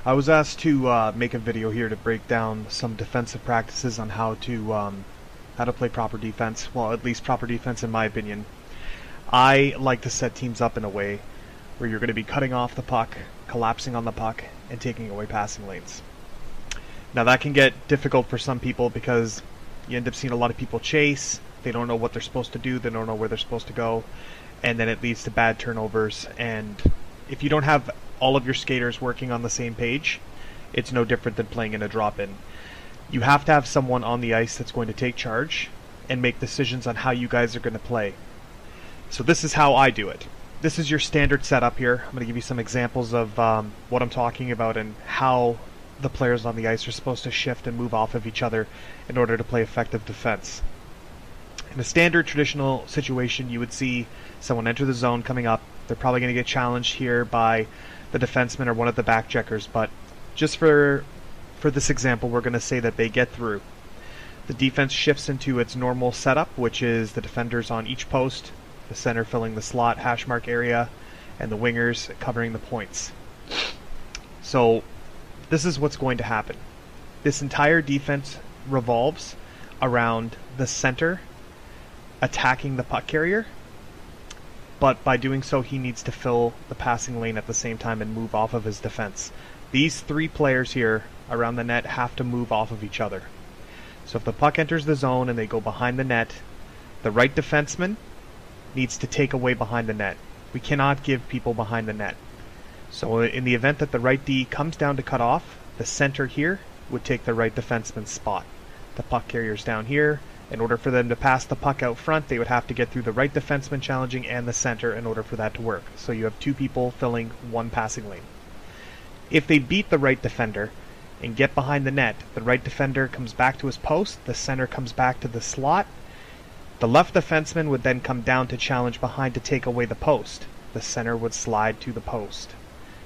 I was asked to make a video here to break down some defensive practices on how to play proper defense. Well, at least proper defense in my opinion. I like to set teams up in a way where you're going to be cutting off the puck, collapsing on the puck, and taking away passing lanes. Now that can get difficult for some people because you end up seeing a lot of people chase. They don't know what they're supposed to do. They don't know where they're supposed to go. And then it leads to bad turnovers. And if you don't have all of your skaters working on the same page, it's no different than playing in a drop-in. You have to have someone on the ice that's going to take charge and make decisions on how you guys are going to play. So this is how I do it. This is your standard setup here. I'm going to give you some examples of what I'm talking about and how the players on the ice are supposed to shift and move off of each other in order to play effective defense. In a standard traditional situation, you would see someone enter the zone coming up. They're probably going to get challenged here by the defenseman or one of the back checkers, but just for this example, we're going to say that they get through. The defense shifts into its normal setup, which is the defenders on each post, the center filling the slot hash mark area, and the wingers covering the points. So this is what's going to happen. This entire defense revolves around the center attacking the puck carrier, but by doing so he needs to fill the passing lane at the same time and move off of his defense. These three players here around the net have to move off of each other. So if the puck enters the zone and they go behind the net, the right defenseman needs to take away behind the net. We cannot give people behind the net. So in the event that the right D comes down to cut off, the center here would take the right defenseman's spot. The puck carrier's down here. In order for them to pass the puck out front, they would have to get through the right defenseman challenging and the center in order for that to work. So you have two people filling one passing lane. If they beat the right defender and get behind the net, the right defender comes back to his post, the center comes back to the slot. The left defenseman would then come down to challenge behind to take away the post. The center would slide to the post.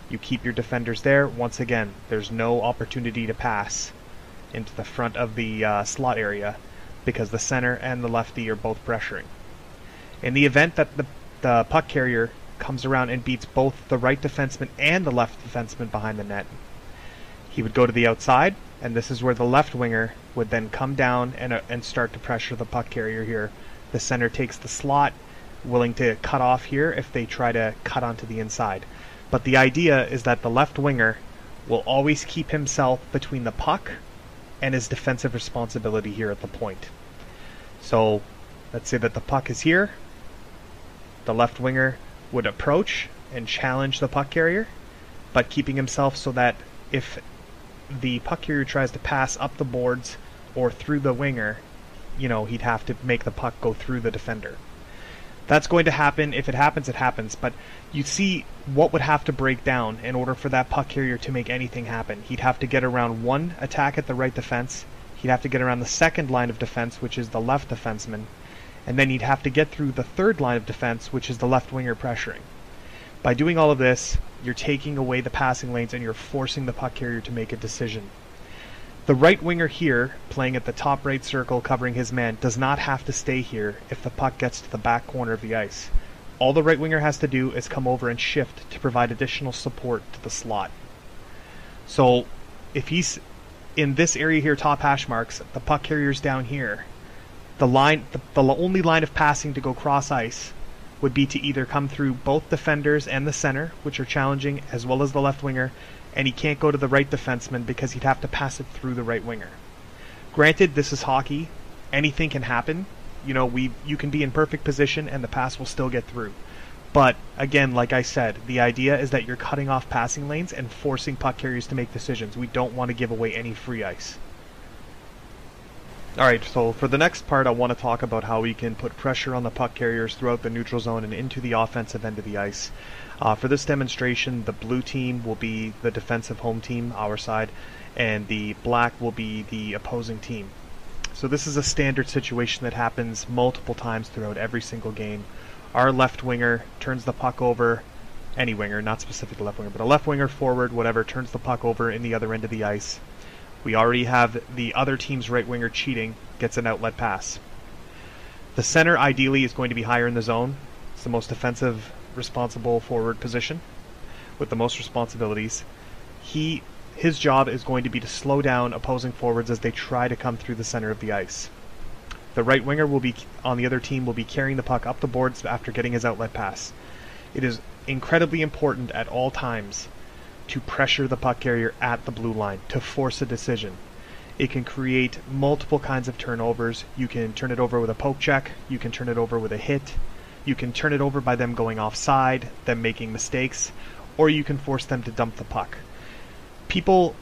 You keep your defenders there. Once again, there's no opportunity to pass into the front of the slot area because the center and the lefty are both pressuring. In the event that the puck carrier comes around and beats both the right defenseman and the left defenseman behind the net, he would go to the outside, and this is where the left winger would then come down and start to pressure the puck carrier here. The center takes the slot, willing to cut off here if they try to cut onto the inside. But the idea is that the left winger will always keep himself between the puck and his defensive responsibility here at the point. So let's say that the puck is here. The left winger would approach and challenge the puck carrier, but keeping himself so that if the puck carrier tries to pass up the boards or through the winger, he'd have to make the puck go through the defender. That's going to happen. If it happens, it happens. But you see what would have to break down in order for that puck carrier to make anything happen. He'd have to get around one attack at the right defense. He'd have to get around the second line of defense, which is the left defenseman. And then he'd have to get through the third line of defense, which is the left winger pressuring. By doing all of this, you're taking away the passing lanes and you're forcing the puck carrier to make a decision. The right winger here, playing at the top right circle covering his man, does not have to stay here if the puck gets to the back corner of the ice. All the right winger has to do is come over and shift to provide additional support to the slot. So if he's in this area here, top hash marks, the puck carrier's down here, the only line of passing to go cross ice would be to either come through both defenders and the center, which are challenging, as well as the left winger, and he can't go to the right defenseman because he'd have to pass it through the right winger. Granted, this is hockey. Anything can happen. You can be in perfect position and the pass will still get through. But again, like I said, the idea is that you're cutting off passing lanes and forcing puck carriers to make decisions. We don't want to give away any free ice. Alright, so for the next part I want to talk about how we can put pressure on the puck carriers throughout the neutral zone and into the offensive end of the ice. For this demonstration, the blue team will be the defensive home team, our side, and the black will be the opposing team. So this is a standard situation that happens multiple times throughout every single game. Our left winger turns the puck over, any winger, not specifically left winger, but a left winger, forward, whatever, turns the puck over in the other end of the ice. We already have the other team's right winger cheating, gets an outlet pass. The center ideally is going to be higher in the zone. It's the most defensive, responsible forward position with the most responsibilities. He His job is going to be to slow down opposing forwards as they try to come through the center of the ice. The right winger will be on the other team will be carrying the puck up the boards after getting his outlet pass. It is incredibly important at all times to pressure the puck carrier at the blue line, to force a decision. It can create multiple kinds of turnovers. You can turn it over with a poke check, you can turn it over with a hit, you can turn it over by them going offside, them making mistakes, or you can force them to dump the puck. People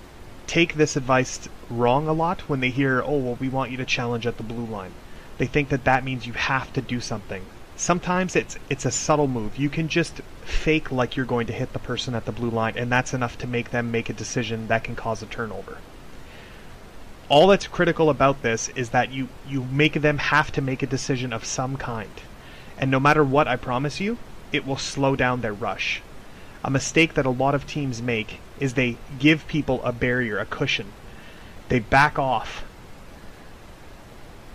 take this advice wrong a lot when they hear, oh, well, we want you to challenge at the blue line. They think that that means you have to do something. Sometimes it's a subtle move. You can just fake like you're going to hit the person at the blue line, and that's enough to make them make a decision that can cause a turnover. All that's critical about this is that you make them have to make a decision of some kind. And no matter what, I promise you, it will slow down their rush. A mistake that a lot of teams make is they give people a barrier, a cushion. They back off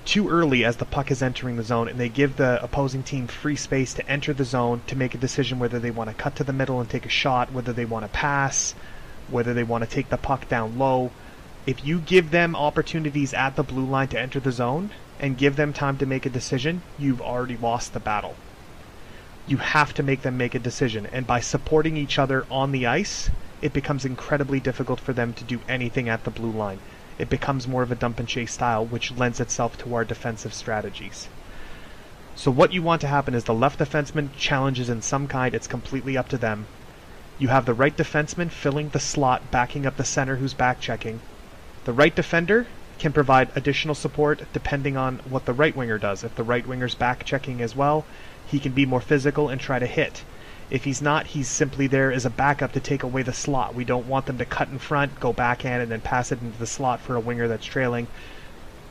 too early as the puck is entering the zone, and they give the opposing team free space to enter the zone to make a decision whether they want to cut to the middle and take a shot, whether they want to pass, whether they want to take the puck down low. If you give them opportunities at the blue line to enter the zone and give them time to make a decision, you've already lost the battle. You have to make them make a decision, and by supporting each other on the ice, it becomes incredibly difficult for them to do anything at the blue line. It becomes more of a dump and chase style, which lends itself to our defensive strategies. So what you want to happen is the left defenseman challenges in some kind. It's completely up to them. You have the right defenseman filling the slot, backing up the center who's back checking. The right defender can provide additional support depending on what the right winger does. If the right winger's back checking as well, he can be more physical and try to hit. If he's not, he's simply there as a backup to take away the slot. We don't want them to cut in front, go backhand, and then pass it into the slot for a winger that's trailing.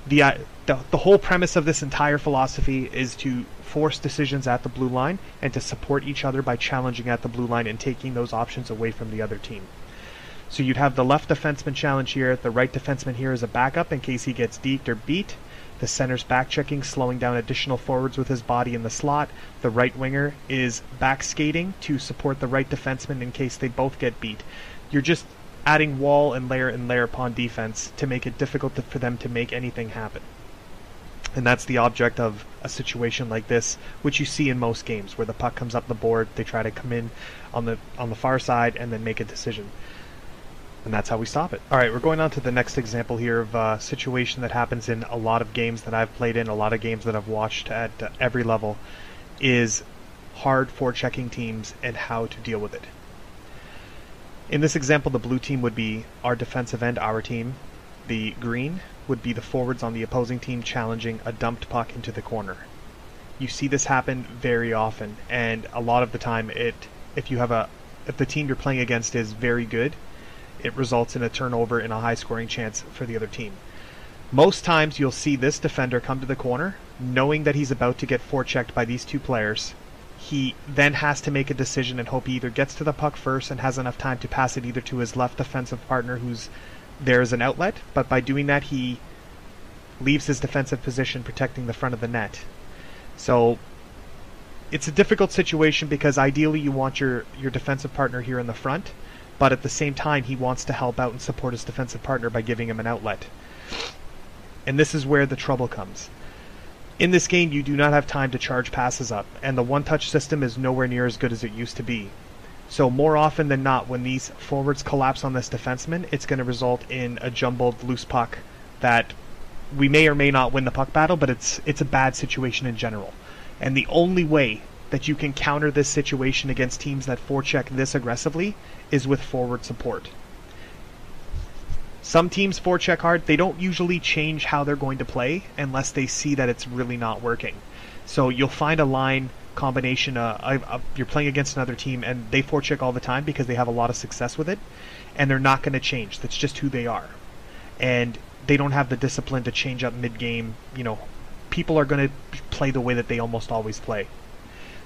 The whole premise of this entire philosophy is to force decisions at the blue line and to support each other by challenging at the blue line and taking those options away from the other team. So you'd have the left defenseman challenge here, the right defenseman here as a backup in case he gets deked or beat. The center's back checking, slowing down additional forwards with his body in the slot. The right winger is back skating to support the right defenseman in case they both get beat. You're just adding wall and layer upon defense to make it difficult for them to make anything happen. And that's the object of a situation like this, which you see in most games, where the puck comes up the board, they try to come in on the far side and then make a decision. And that's how we stop it. Alright, we're going on to the next example here of a situation that happens in a lot of games that I've played in, a lot of games that I've watched at every level, is hard forechecking teams and how to deal with it. In this example, the blue team would be our defensive end, our team. The green would be the forwards on the opposing team challenging a dumped puck into the corner. You see this happen very often, and a lot of the time if the team you're playing against is very good, it results in a turnover and a high scoring chance for the other team. Most times you'll see this defender come to the corner knowing that he's about to get forechecked by these two players. He then has to make a decision and hope he either gets to the puck first and has enough time to pass it either to his left defensive partner who's there as an outlet, but by doing that he leaves his defensive position protecting the front of the net. So it's a difficult situation because ideally you want your defensive partner here in the front, but at the same time he wants to help out and support his defensive partner by giving him an outlet. And this is where the trouble comes. In this game you do not have time to charge passes up, and the one-touch system is nowhere near as good as it used to be. So more often than not, when these forwards collapse on this defenseman, it's going to result in a jumbled loose puck that we may or may not win the puck battle, but it's a bad situation in general. And the only way that you can counter this situation against teams that forecheck this aggressively is with forward support. Some teams forecheck hard. They don't usually change how they're going to play unless they see that it's really not working. So you'll find a line combination. You're playing against another team and they forecheck all the time because they have a lot of success with it, and they're not going to change. That's just who they are. And they don't have the discipline to change up mid-game. People are going to play the way that they almost always play.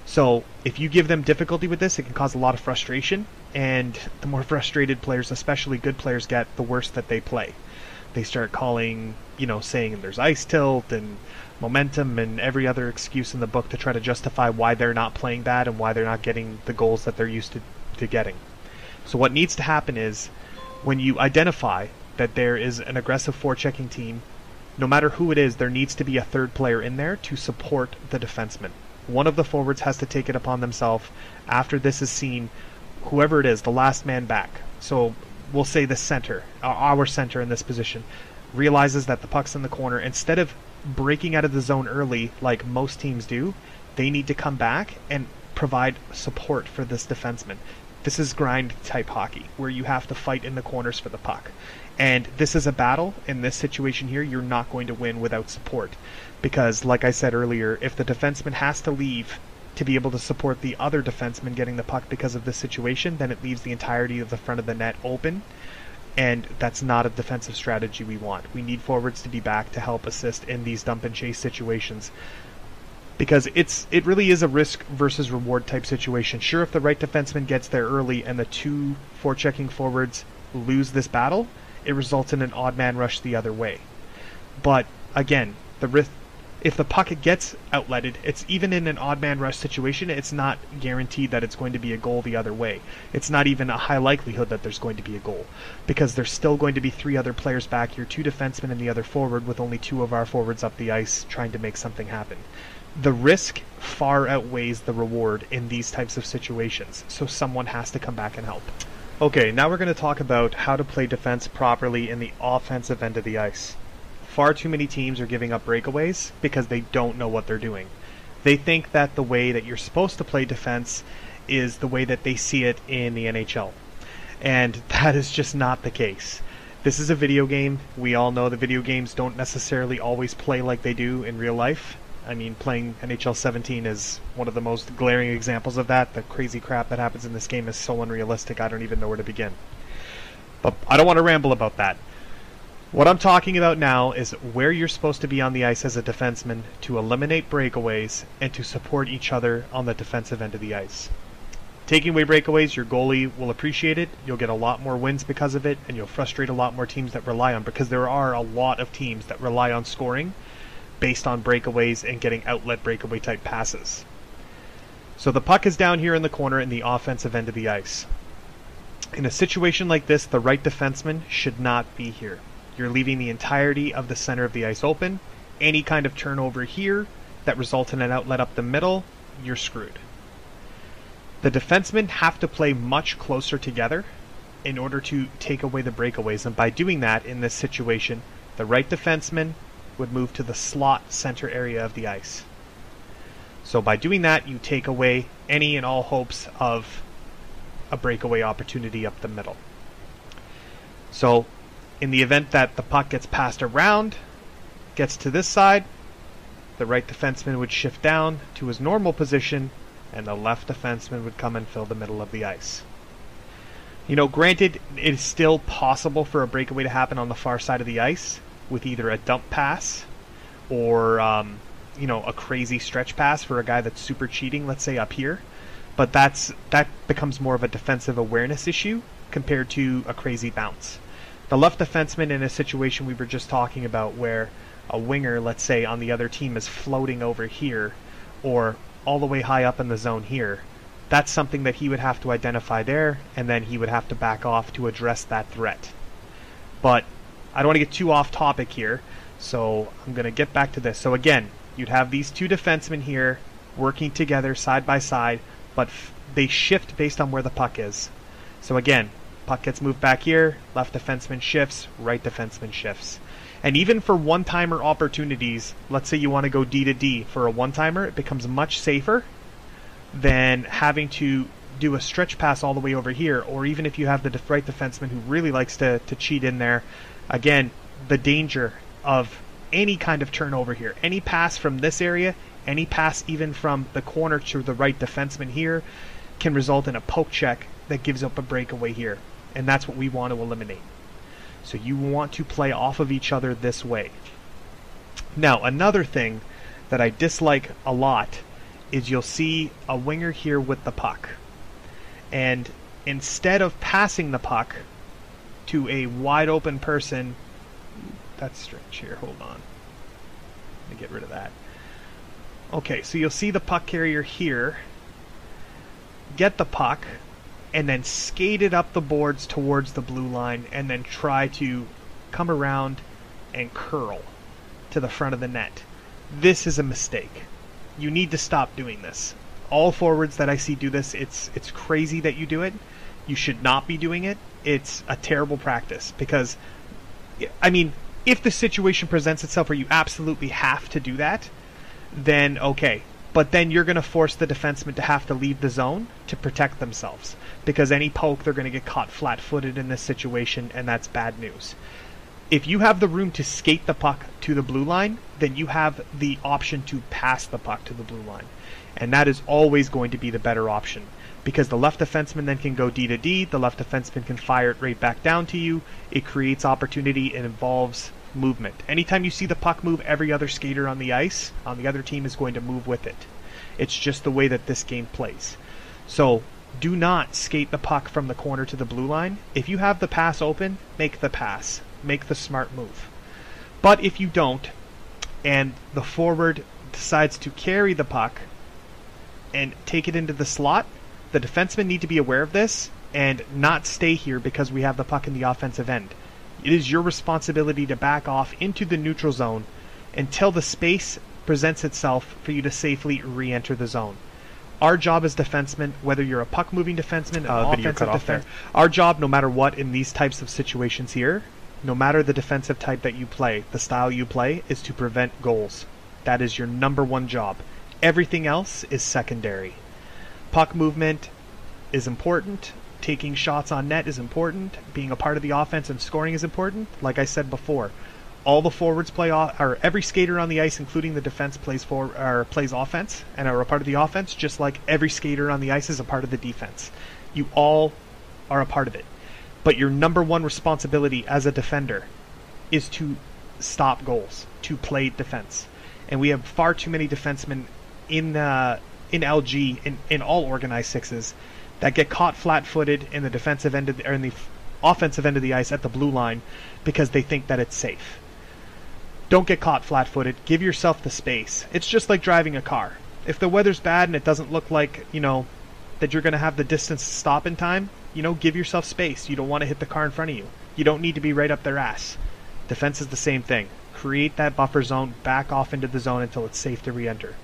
So if you give them difficulty with this, it can cause a lot of frustration, and the more frustrated players, especially good players, get, the worse that they play. They start calling, saying there's ice tilt and momentum and every other excuse in the book to try to justify why they're not playing bad and why they're not getting the goals that they're used to getting. So what needs to happen is When you identify that there is an aggressive forechecking team, no matter who it is, there needs to be a third player in there to support the defenseman. One of the forwards has to take it upon themselves after this is seen, whoever it is, the last man back. So we'll say the center, our center in this position, realizes that the puck's in the corner. Instead of breaking out of the zone early like most teams do, they need to come back and provide support for this defenseman. This is grind type hockey where you have to fight in the corners for the puck. And this is a battle. In this situation here, you're not going to win without support. Because, like I said earlier, if the defenseman has to leave to be able to support the other defenseman getting the puck because of this situation, then it leaves the entirety of the front of the net open. And that's not a defensive strategy we want. We need forwards to be back to help assist in these dump and chase situations. Because it really is a risk versus reward type situation. Sure, if the right defenseman gets there early and the two forechecking forwards lose this battle, it results in an odd man rush the other way. But again, the risk, if the puck gets outletted, it's even in an odd man rush situation, it's not guaranteed that it's going to be a goal the other way. It's not even a high likelihood that there's going to be a goal, because there's still going to be three other players back here, two defensemen and the other forward, with only two of our forwards up the ice trying to make something happen. The risk far outweighs the reward in these types of situations, so someone has to come back and help. Okay, now we're going to talk about how to play defense properly in the offensive end of the ice. Far too many teams are giving up breakaways because they don't know what they're doing. They think that the way that you're supposed to play defense is the way that they see it in the NHL. And that is just not the case. This is a video game. We all know the video games don't necessarily always play like they do in real life. I mean, playing NHL 17 is one of the most glaring examples of that. The crazy crap that happens in this game is so unrealistic, I don't even know where to begin. But I don't want to ramble about that. What I'm talking about now is where you're supposed to be on the ice as a defenseman to eliminate breakaways and to support each other on the defensive end of the ice. Taking away breakaways, your goalie will appreciate it, you'll get a lot more wins because of it, and you'll frustrate a lot more teams that rely on, because there are a lot of teams that rely on scoring based on breakaways and getting outlet breakaway type passes. So the puck is down here in the corner in the offensive end of the ice. In a situation like this, the right defenseman should not be here. You're leaving the entirety of the center of the ice open. Any kind of turnover here that results in an outlet up the middle, you're screwed. The defensemen have to play much closer together in order to take away the breakaways, and by doing that in this situation, the right defenseman would move to the slot center area of the ice. So by doing that, you take away any and all hopes of a breakaway opportunity up the middle. So in the event that the puck gets passed around, gets to this side, the right defenseman would shift down to his normal position, and the left defenseman would come and fill the middle of the ice. You know, granted, it is still possible for a breakaway to happen on the far side of the ice with either a dump pass or you know, a crazy stretch pass for a guy that's super cheating, let's say up here. But that becomes more of a defensive awareness issue compared to a crazy bounce. The left defenseman in a situation we were just talking about where a winger, let's say, on the other team is floating over here or all the way high up in the zone here, that's something that he would have to identify there, and then he would have to back off to address that threat. But I don't want to get too off topic here, so I'm going to get back to this. So again, you'd have these two defensemen here working together side by side, but they shift based on where the puck is. So again, puck gets moved back here, left defenseman shifts, right defenseman shifts. And even for one-timer opportunities, let's say you want to go D to D for a one-timer, it becomes much safer than having to do a stretch pass all the way over here, or even if you have the right defenseman who really likes to cheat in there. Again, the danger of any kind of turnover here, any pass from this area, any pass even from the corner to the right defenseman here, can result in a poke check that gives up a breakaway here, and that's what we want to eliminate. So you want to play off of each other this way. Now, another thing that I dislike a lot is you'll see a winger here with the puck, and instead of passing the puck to a wide open person, that's stretch here, hold on, let me get rid of that. Okay, so you'll see the puck carrier here get the puck, and then skate it up the boards towards the blue line, and then try to come around and curl to the front of the net. This is a mistake. You need to stop doing this. All forwards that I see do this, it's crazy that you do it. You should not be doing it. It's a terrible practice because, I mean, if the situation presents itself where you absolutely have to do that, then okay. But then you're going to force the defenseman to have to leave the zone to protect themselves, because any poke, they're going to get caught flat-footed in this situation, and that's bad news. If you have the room to skate the puck to the blue line, then you have the option to pass the puck to the blue line. And that is always going to be the better option, because the left defenseman then can go D to D, the left defenseman can fire it right back down to you. It creates opportunity, it involves movement. Anytime you see the puck move, every other skater on the ice, on the other team, is going to move with it. It's just the way that this game plays. So do not skate the puck from the corner to the blue line. If you have the pass open, make the pass. Make the smart move. But if you don't, and the forward decides to carry the puck and take it into the slot, the defensemen need to be aware of this and not stay here because we have the puck in the offensive end. It is your responsibility to back off into the neutral zone until the space presents itself for you to safely re-enter the zone. Our job as defensemen, whether you're a puck-moving defenseman, an offensive defenseman, our job, no matter what, in these types of situations here, no matter the defensive type that you play, the style you play, is to prevent goals. That is your number one job. Everything else is secondary. Puck movement is important. Taking shots on net is important. Being a part of the offense and scoring is important. Like I said before, all the forwards play or every skater on the ice, including the defense, plays offense and are a part of the offense, just like every skater on the ice is a part of the defense. You all are a part of it. But your number one responsibility as a defender is to stop goals, to play defense. And we have far too many defensemen in LG, in all organized sixes, that get caught flat-footed in the defensive end or in the offensive end of the ice at the blue line because they think that it's safe. Don't get caught flat-footed. Give yourself the space. It's just like driving a car. If the weather's bad and it doesn't look like, that you're going to have the distance to stop in time, give yourself space. You don't want to hit the car in front of you. You don't need to be right up their ass. Defense is the same thing. Create that buffer zone, back off into the zone until it's safe to re-enter.